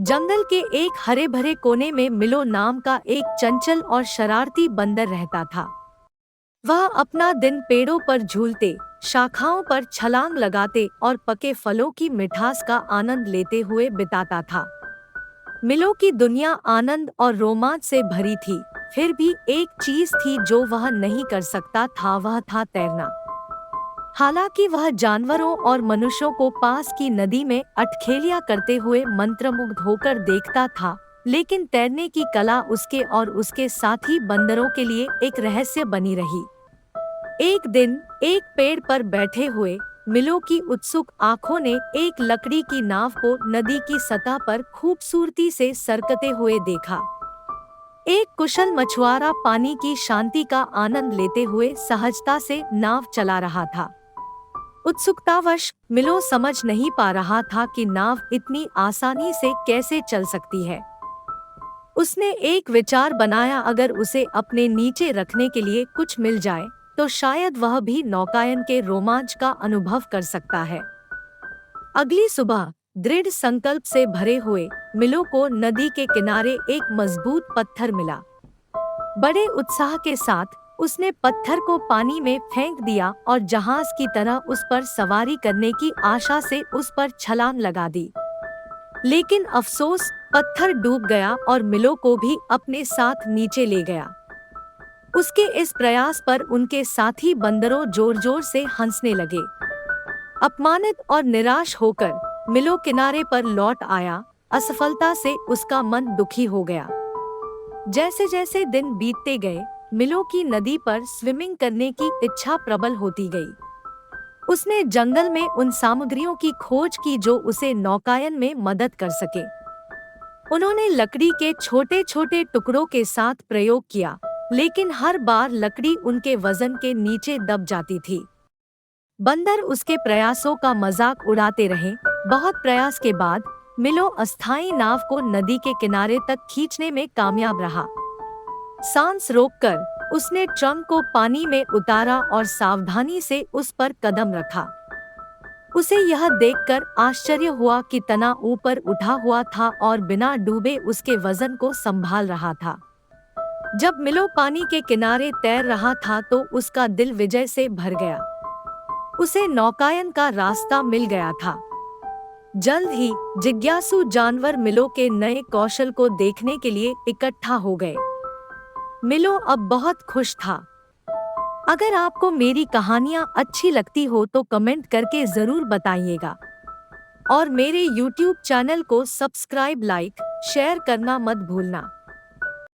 जंगल के एक हरे भरे कोने में मिलो नाम का एक चंचल और शरारती बंदर रहता था। वह अपना दिन पेड़ों पर झूलते, शाखाओं पर छलांग लगाते और पके फलों की मिठास का आनंद लेते हुए बिताता था। मिलो की दुनिया आनंद और रोमांच से भरी थी। फिर भी एक चीज थी जो वह नहीं कर सकता था, वह था तैरना। हालांकि वह जानवरों और मनुष्यों को पास की नदी में अटखेलियां करते हुए मंत्रमुग्ध होकर देखता था, लेकिन तैरने की कला उसके और उसके साथी बंदरों के लिए एक रहस्य बनी रही। एक दिन एक पेड़ पर बैठे हुए मिलो की उत्सुक आंखों ने एक लकड़ी की नाव को नदी की सतह पर खूबसूरती से सरकते हुए देखा। एक कुशल मछुआरा पानी की शांति का आनंद लेते हुए सहजता से नाव चला रहा था। उत्सुकतावश मिलो समझ नहीं पा रहा था कि नाव इतनी आसानी से कैसे चल सकती है। उसने एक विचार बनाया, अगर उसे अपने नीचे रखने के लिए कुछ मिल जाए तो शायद वह भी नौकायन के रोमांच का अनुभव कर सकता है। अगली सुबह दृढ़ संकल्प से भरे हुए मिलो को नदी के किनारे एक मजबूत पत्थर मिला। बड़े उत्साह के साथ उसने पत्थर को पानी में फेंक दिया और जहाज की तरह उस पर सवारी करने की आशा से उस पर छलांग लगा दी। लेकिन अफसोस, पत्थर डूब गया और मिलो को भी अपने साथ नीचे ले गया। उसके इस प्रयास पर उनके साथी बंदरों जोर जोर से हंसने लगे। अपमानित और निराश होकर मिलो किनारे पर लौट आया। असफलता से उसका मन दुखी हो गया। जैसे जैसे दिन बीतते गए, मिलो की नदी पर स्विमिंग करने की इच्छा प्रबल होती गई। उसने जंगल में उन सामग्रियों की खोज की जो उसे नौकायन में मदद कर सके। उन्होंने लकड़ी के छोटे छोटे टुकड़ों के साथ प्रयोग किया, लेकिन हर बार लकड़ी उनके वजन के नीचे दब जाती थी। बंदर उसके प्रयासों का मजाक उड़ाते रहे। बहुत प्रयास के बाद मिलो अस्थायी नाव को नदी के किनारे तक खींचने में कामयाब रहा। सांस रोककर उसने ट्रंक को पानी में उतारा और सावधानी से उस पर कदम रखा। उसे यह देखकर आश्चर्य हुआ कि तना ऊपर उठा हुआ था और बिना डूबे उसके वजन को संभाल रहा था। जब मिलो पानी के किनारे तैर रहा था तो उसका दिल विजय से भर गया। उसे नौकायन का रास्ता मिल गया था। जल्द ही जिज्ञासु जानवर मिलो के नए कौशल को देखने के लिए इकट्ठा हो गए। मिलो अब बहुत खुश था। अगर आपको मेरी कहानियाँ अच्छी लगती हो तो कमेंट करके जरूर बताइएगा और मेरे YouTube चैनल को सब्सक्राइब, लाइक, शेयर करना मत भूलना।